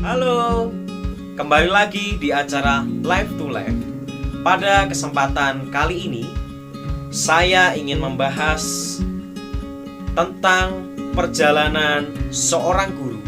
Halo, kembali lagi di acara Live to Live. Pada kesempatan kali ini, saya ingin membahas tentang perjalanan seorang guru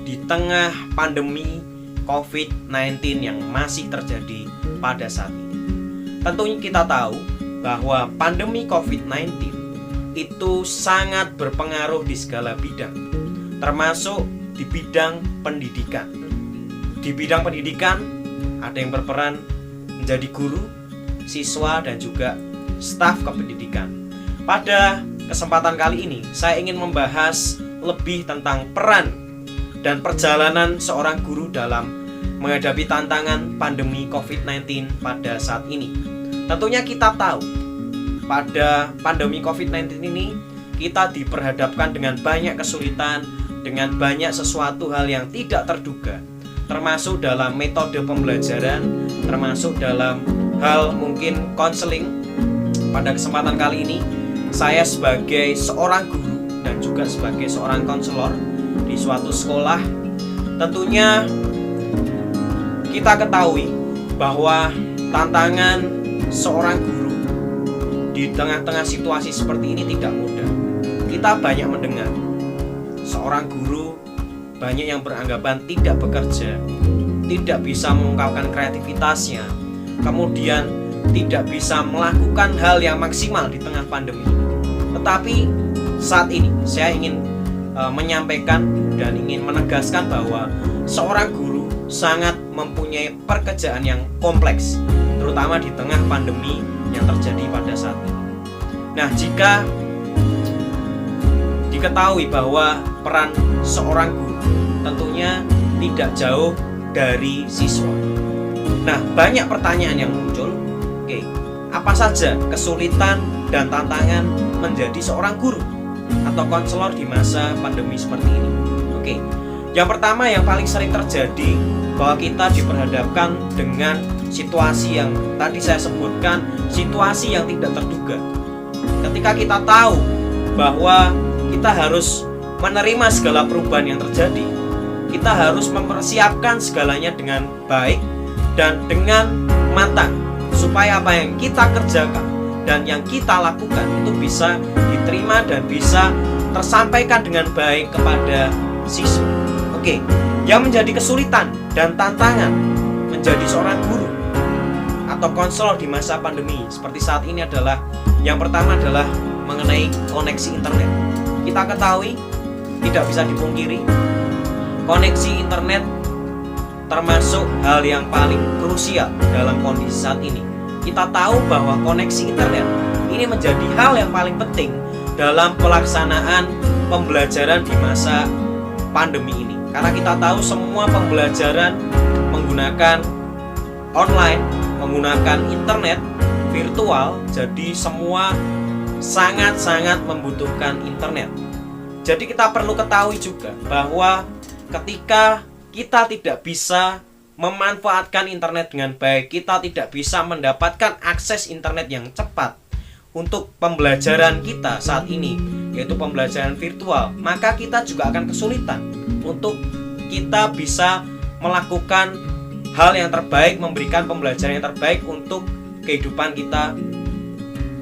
di tengah pandemi COVID-19 yang masih terjadi pada saat ini. Tentunya kita tahu bahwa pandemi COVID-19 itu sangat berpengaruh di segala bidang, termasuk di bidang pendidikan. Di bidang pendidikan ada yang berperan menjadi guru, siswa, dan juga staf kependidikan. Pada kesempatan kali ini saya ingin membahas lebih tentang peran dan perjalanan seorang guru dalam menghadapi tantangan pandemi COVID-19 pada saat ini. Tentunya kita tahu pada pandemi COVID-19 ini kita diperhadapkan dengan banyak kesulitan, dengan banyak sesuatu hal yang tidak terduga, termasuk dalam metode pembelajaran, termasuk dalam hal mungkin konseling. Pada kesempatan kali ini, saya sebagai seorang guru dan juga sebagai seorang konselor di suatu sekolah, tentunya kita ketahui bahwa tantangan seorang guru di tengah-tengah situasi seperti ini tidak mudah. Kita banyak mendengar seorang guru banyak yang beranggapan tidak bekerja, tidak bisa mengungkapkan kreativitasnya, kemudian tidak bisa melakukan hal yang maksimal di tengah pandemi ini. Tetapi saat ini saya ingin menyampaikan dan ingin menegaskan bahwa seorang guru sangat mempunyai pekerjaan yang kompleks, terutama di tengah pandemi yang terjadi pada saat ini. Nah, jika diketahui bahwa peran seorang guru tentunya tidak jauh dari siswa. Nah, banyak pertanyaan yang muncul. Oke, apa saja kesulitan dan tantangan menjadi seorang guru atau konselor di masa pandemi seperti ini? Oke, yang pertama yang paling sering terjadi bahwa kita diperhadapkan dengan situasi yang tadi saya sebutkan, situasi yang tidak terduga. Ketika kita tahu bahwa kita harus menerima segala perubahan yang terjadi, kita harus mempersiapkan segalanya dengan baik dan dengan matang, supaya apa yang kita kerjakan dan yang kita lakukan itu bisa diterima dan bisa tersampaikan dengan baik kepada siswa. Oke, yang menjadi kesulitan dan tantangan menjadi seorang guru atau konselor di masa pandemi seperti saat ini adalah, yang pertama adalah mengenai koneksi internet. Kita ketahui, tidak bisa dipungkiri, koneksi internet termasuk hal yang paling krusial dalam kondisi saat ini. Kita tahu bahwa koneksi internet ini menjadi hal yang paling penting dalam pelaksanaan pembelajaran di masa pandemi ini. Karena kita tahu semua pembelajaran menggunakan online, menggunakan internet virtual, jadi semua sangat-sangat membutuhkan internet. Jadi kita perlu ketahui juga bahwa ketika kita tidak bisa memanfaatkan internet dengan baik, kita tidak bisa mendapatkan akses internet yang cepat untuk pembelajaran kita saat ini, yaitu pembelajaran virtual, maka kita juga akan kesulitan untuk kita bisa melakukan hal yang terbaik, memberikan pembelajaran yang terbaik untuk kehidupan kita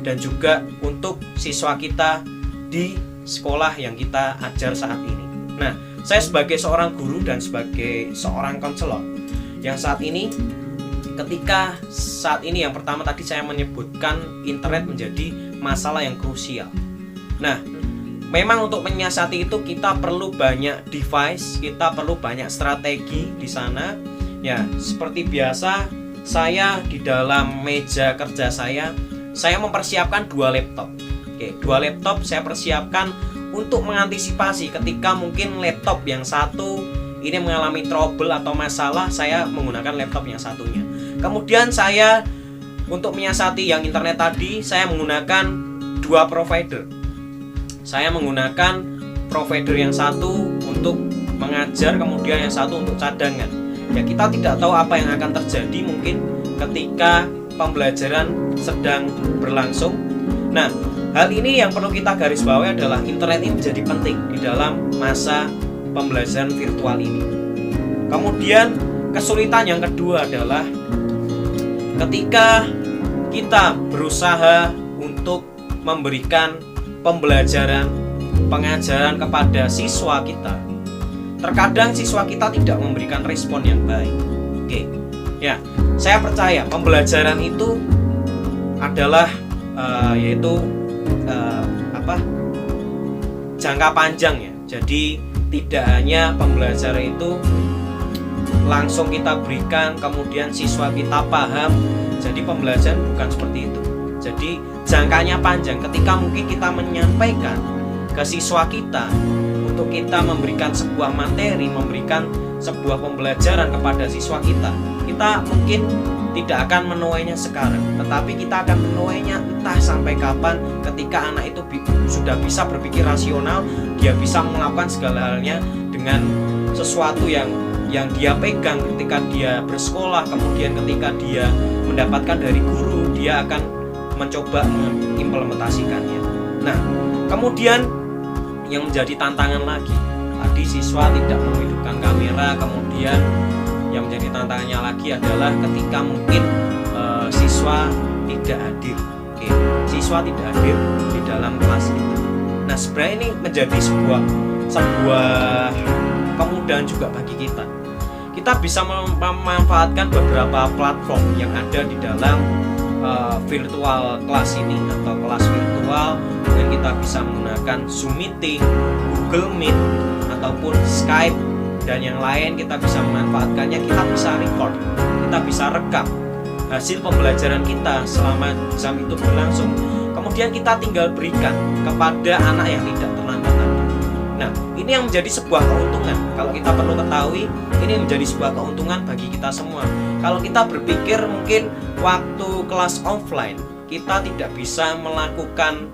dan juga untuk siswa kita di sekolah yang kita ajar saat ini. Nah, saya sebagai seorang guru dan sebagai seorang konselor yang saat ini, ketika saat ini yang pertama tadi saya menyebutkan internet menjadi masalah yang krusial. Nah, memang untuk menyiasati itu kita perlu banyak device, kita perlu banyak strategi di sana. Ya, seperti biasa saya di dalam meja kerja saya mempersiapkan 2 laptop. Oke, 2 laptop saya persiapkan untuk mengantisipasi ketika mungkin laptop yang satu ini mengalami trouble atau masalah, saya menggunakan laptop yang satunya. Kemudian saya untuk menyiasati yang internet tadi, saya menggunakan 2 provider. Saya menggunakan provider yang satu untuk mengajar, kemudian yang satu untuk cadangan. Ya, kita tidak tahu apa yang akan terjadi mungkin ketika pembelajaran sedang berlangsung. Nah, hal ini yang perlu kita garis bawahi adalah internet ini menjadi penting di dalam masa pembelajaran virtual ini. Kemudian kesulitan yang kedua adalah ketika kita berusaha untuk memberikan pembelajaran, pengajaran kepada siswa kita, terkadang siswa kita tidak memberikan respon yang baik. Oke, ya, saya percaya pembelajaran itu adalah jangka panjang ya. Jadi tidak hanya pembelajaran itu langsung kita berikan kemudian siswa kita paham. Jadi pembelajaran bukan seperti itu. Jadi jangkanya panjang. Ketika mungkin kita menyampaikan ke siswa kita untuk kita memberikan sebuah materi, memberikan sebuah pembelajaran kepada siswa kita mungkin tidak akan menuainya sekarang, tetapi kita akan menuainya entah sampai kapan. Ketika anak itu sudah bisa berpikir rasional, dia bisa melakukan segala halnya dengan sesuatu yang dia pegang ketika dia bersekolah, kemudian ketika dia mendapatkan dari guru, dia akan mencoba mengimplementasikannya. Nah, kemudian yang menjadi tantangan lagi, tadi siswa tidak menghidupkan kamera, kemudian yang menjadi tantangannya lagi adalah ketika mungkin siswa tidak hadir. Oke, siswa tidak hadir di dalam kelas kita. Nah, sebenarnya ini menjadi sebuah kemudahan juga bagi kita. Kita bisa memanfaatkan beberapa platform yang ada di dalam virtual kelas ini atau kelas virtual. Mungkin kita bisa menggunakan Zoom Meeting, Google Meet, ataupun Skype dan yang lain. Kita bisa memanfaatkannya, kita bisa record, kita bisa rekam hasil pembelajaran kita selama jam itu berlangsung. Kemudian kita tinggal berikan kepada anak yang tidak terlambat tadi. Nah, ini yang menjadi sebuah keuntungan. Kalau kita perlu ketahui, ini menjadi sebuah keuntungan bagi kita semua. Kalau kita berpikir mungkin waktu kelas offline kita tidak bisa melakukan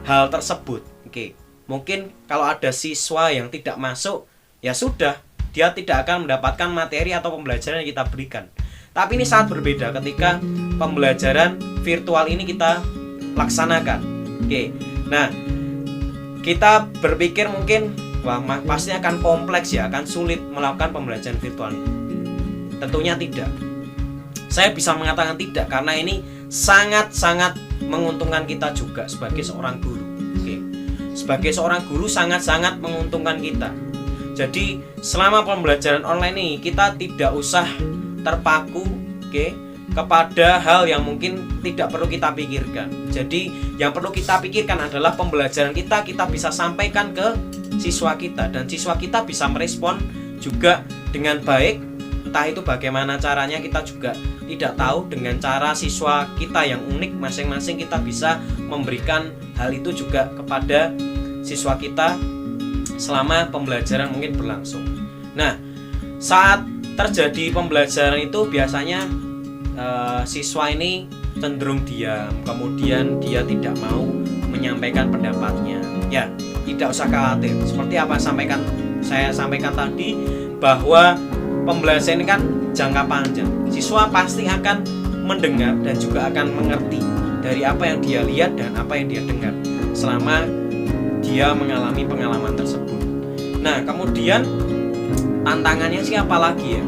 hal tersebut. Oke, mungkin kalau ada siswa yang tidak masuk, ya sudah, dia tidak akan mendapatkan materi atau pembelajaran yang kita berikan. Tapi ini sangat berbeda ketika pembelajaran virtual ini kita laksanakan. Oke, nah kita berpikir mungkin wah pasti akan kompleks ya, akan sulit melakukan pembelajaran virtual ini. Tentunya tidak. Saya bisa mengatakan tidak karena ini sangat-sangat menguntungkan kita juga sebagai seorang guru. Oke, sebagai seorang guru sangat-sangat menguntungkan kita. Jadi selama pembelajaran online ini kita tidak usah terpaku kepada hal yang mungkin tidak perlu kita pikirkan. Jadi yang perlu kita pikirkan adalah pembelajaran kita bisa sampaikan ke siswa kita, dan siswa kita bisa merespon juga dengan baik. Entah itu bagaimana caranya kita juga tidak tahu. Dengan cara siswa kita yang unik masing-masing, kita bisa memberikan hal itu juga kepada siswa kita selama pembelajaran mungkin berlangsung. Nah, saat terjadi pembelajaran itu biasanya siswa ini cenderung diam, kemudian dia tidak mau menyampaikan pendapatnya. Ya, tidak usah khawatir. Seperti apa saya sampaikan tadi, bahwa pembelajaran ini kan jangka panjang. Siswa pasti akan mendengar dan juga akan mengerti dari apa yang dia lihat dan apa yang dia dengar selama dia mengalami pengalaman tersebut. Nah, kemudian tantangannya siapa lagi ya?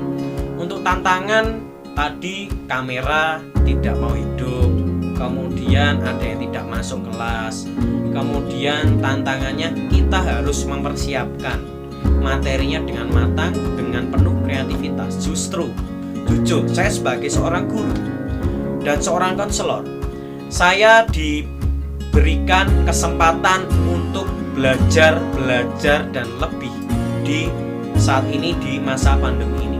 Untuk tantangan tadi, kamera tidak mau hidup, kemudian ada yang tidak masuk kelas, kemudian tantangannya kita harus mempersiapkan materinya dengan matang, dengan penuh kreativitas. Jujur, saya sebagai seorang guru dan seorang konselor, saya diberikan kesempatan untuk belajar dan lebih di saat ini, di masa pandemi ini.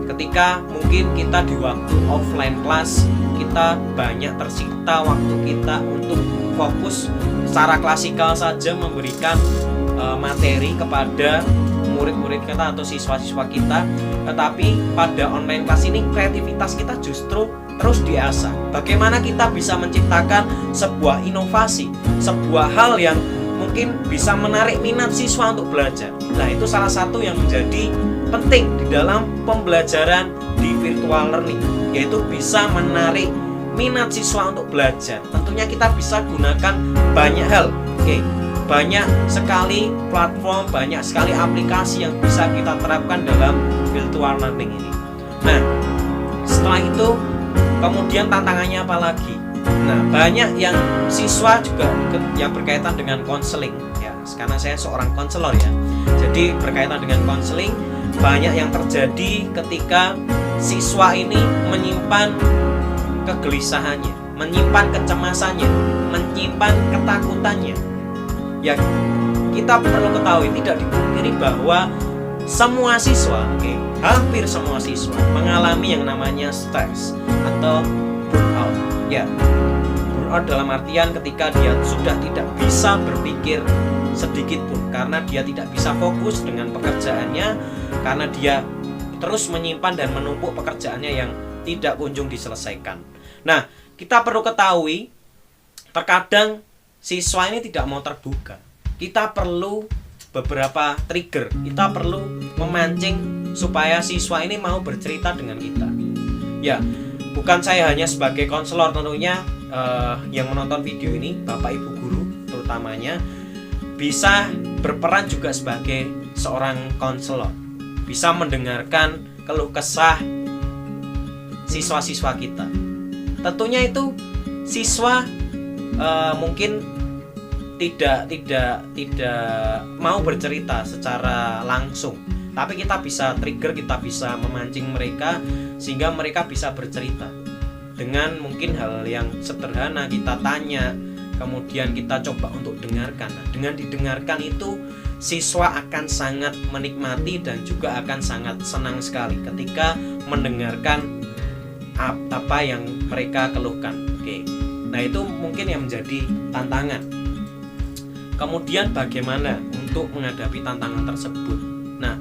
Ketika mungkin kita di waktu offline class, kita banyak tersita waktu kita untuk fokus secara klasikal saja memberikan materi kepada murid-murid kita atau siswa-siswa kita. Tetapi pada online class ini kreativitas kita justru terus diasah. Bagaimana kita bisa menciptakan sebuah inovasi, sebuah hal yang mungkin bisa menarik minat siswa untuk belajar. Nah, itu salah satu yang menjadi penting di dalam pembelajaran di virtual learning, yaitu bisa menarik minat siswa untuk belajar. Tentunya kita bisa gunakan banyak hal. Oke, banyak sekali platform, banyak sekali aplikasi yang bisa kita terapkan dalam virtual learning ini. Nah, setelah itu kemudian tantangannya apa lagi? Nah, banyak yang siswa juga yang berkaitan dengan konseling ya, karena saya seorang konselor ya. Jadi berkaitan dengan konseling, banyak yang terjadi ketika siswa ini menyimpan kegelisahannya, menyimpan kecemasannya, menyimpan ketakutannya. Ya, kita perlu ketahui, tidak dipungkiri bahwa semua siswa, hampir semua siswa mengalami yang namanya stres atau burnout. Ya, burnout dalam artian ketika dia sudah tidak bisa berpikir sedikit pun karena dia tidak bisa fokus dengan pekerjaannya, karena dia terus menyimpan dan menumpuk pekerjaannya yang tidak kunjung diselesaikan. Nah, kita perlu ketahui, terkadang siswa ini tidak mau terbuka. Kita perlu beberapa trigger, kita perlu memancing supaya siswa ini mau bercerita dengan kita. Ya, bukan saya hanya sebagai konselor tentunya, yang menonton video ini, Bapak Ibu guru terutamanya, bisa berperan juga sebagai seorang konselor, bisa mendengarkan keluh kesah siswa-siswa kita. Tentunya itu siswa mungkin tidak mau bercerita secara langsung, tapi kita bisa trigger, kita bisa memancing mereka sehingga mereka bisa bercerita dengan mungkin hal yang sederhana. Kita tanya, kemudian kita coba untuk dengarkan. Nah, dengan didengarkan itu siswa akan sangat menikmati dan juga akan sangat senang sekali ketika mendengarkan apa yang mereka keluhkan. Nah, itu mungkin yang menjadi tantangan. Kemudian bagaimana untuk menghadapi tantangan tersebut? Nah,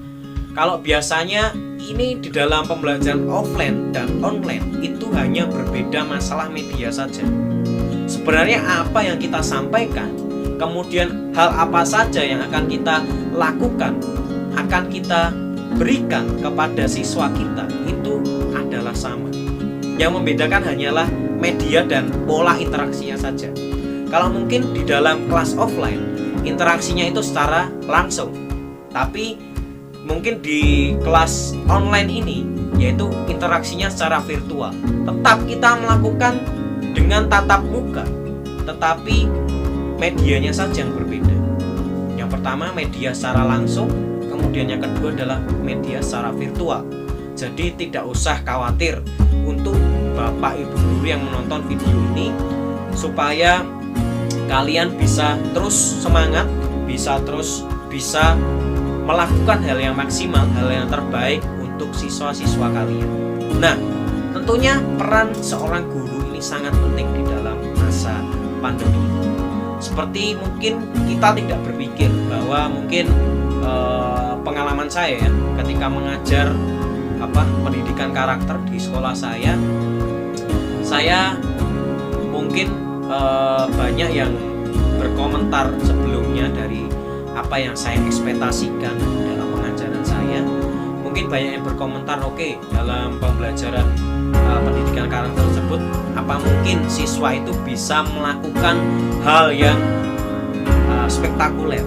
kalau biasanya ini di dalam pembelajaran offline dan online itu hanya berbeda masalah media saja. Sebenarnya apa yang kita sampaikan, kemudian hal apa saja yang akan kita lakukan, akan kita berikan kepada siswa kita, itu adalah sama. Yang membedakan hanyalah media dan pola interaksinya saja. Kalau mungkin di dalam kelas offline, interaksinya itu secara langsung, tapi mungkin di kelas online ini, yaitu interaksinya secara virtual. Tetap kita melakukan dengan tatap muka, tetapi medianya saja yang berbeda. Yang pertama media secara langsung, kemudian yang kedua adalah media secara virtual. Jadi tidak usah khawatir untuk Bapak Ibu guru yang menonton video ini, supaya kalian bisa terus semangat, bisa melakukan hal yang maksimal, hal yang terbaik untuk siswa-siswa kalian. Nah, tentunya peran seorang guru ini sangat penting di dalam masa pandemi. Seperti mungkin kita tidak berpikir bahwa mungkin pengalaman saya ya, ketika mengajar pendidikan karakter di sekolah saya mungkin banyak yang berkomentar sebelumnya dari apa yang saya ekspektasikan dalam pengajaran saya. Mungkin banyak yang berkomentar, oke, dalam pembelajaran pendidikan karakter tersebut, apa mungkin siswa itu bisa melakukan hal yang spektakuler.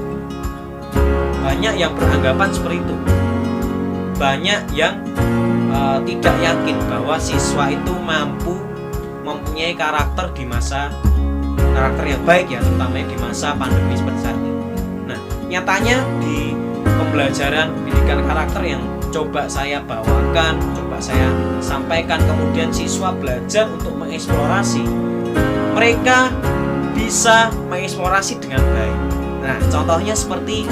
Banyak yang beranggapan seperti itu. Banyak yang tidak yakin bahwa siswa itu mempunyai karakter yang baik ya, terutama di masa pandemi seperti saat ini. Nah, nyatanya di pembelajaran pendidikan karakter yang coba saya bawakan, coba saya sampaikan, kemudian siswa belajar untuk mengeksplorasi, mereka bisa mengeksplorasi dengan baik. Nah, contohnya seperti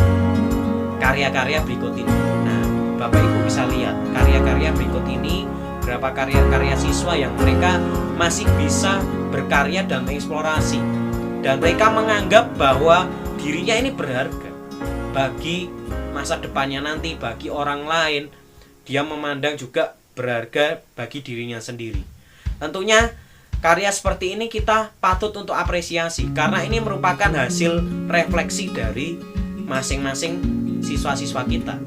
karya-karya berikut ini. Nah, Bapak Ibu bisa lihat karya-karya berikut ini, berapa karya-karya siswa yang mereka masih bisa berkarya dan mengeksplorasi, dan mereka menganggap bahwa dirinya ini berharga bagi masa depannya nanti, bagi orang lain. Dia memandang juga berharga bagi dirinya sendiri. Tentunya karya seperti ini kita patut untuk apresiasi, karena ini merupakan hasil refleksi dari masing-masing siswa-siswa kita.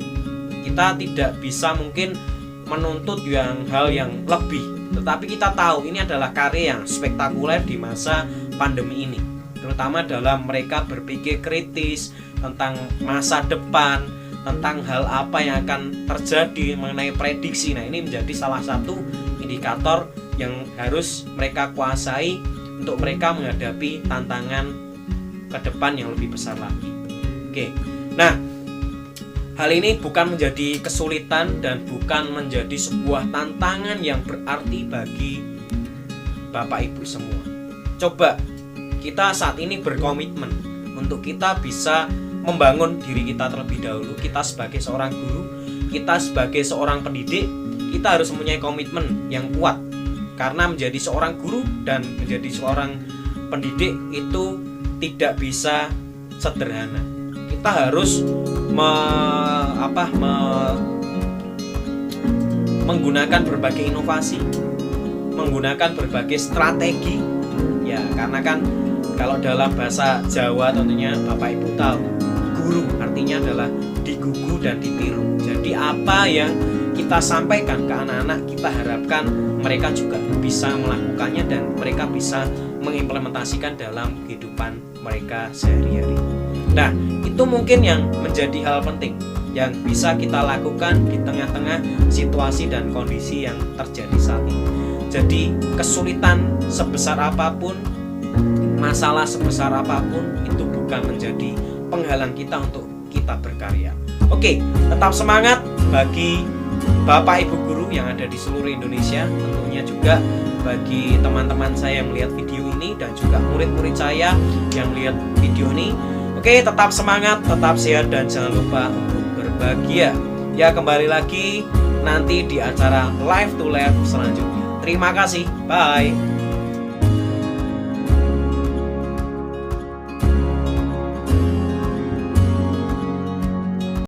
Kita tidak bisa mungkin menuntut hal yang lebih, tetapi kita tahu ini adalah karya yang spektakuler di masa pandemi ini. terutama dalam mereka berpikir kritis tentang masa depan, tentang hal apa yang akan terjadi mengenai prediksi. Nah, ini menjadi salah satu indikator yang harus mereka kuasai untuk mereka menghadapi tantangan ke depan yang lebih besar lagi. Oke. Nah, hal ini bukan menjadi kesulitan dan bukan menjadi sebuah tantangan yang berarti bagi Bapak Ibu semua. Coba kita saat ini berkomitmen untuk kita bisa membangun diri kita terlebih dahulu. Kita sebagai seorang guru, kita sebagai seorang pendidik, kita harus mempunyai komitmen yang kuat. Karena menjadi seorang guru dan menjadi seorang pendidik itu tidak bisa sederhana. Kita harus menggunakan berbagai inovasi, menggunakan berbagai strategi. Ya, karena kan kalau dalam bahasa Jawa tentunya Bapak Ibu tahu, guru artinya adalah digugu dan ditiru. Jadi apa yang kita sampaikan ke anak-anak, kita harapkan mereka juga bisa melakukannya dan mereka bisa mengimplementasikan dalam kehidupan mereka sehari-hari. Nah, itu mungkin yang menjadi hal penting yang bisa kita lakukan di tengah-tengah situasi dan kondisi yang terjadi saat ini. Jadi kesulitan sebesar apapun, masalah sebesar apapun, itu bukan menjadi penghalang kita untuk kita berkarya. Oke, tetap semangat bagi Bapak Ibu guru yang ada di seluruh Indonesia, tentunya juga bagi teman-teman saya yang melihat video ini dan juga murid-murid saya yang melihat video ini. Oke, tetap semangat, tetap sehat, dan jangan lupa untuk berbahagia. Ya, kembali lagi nanti di acara Live to Live selanjutnya. Terima kasih, bye.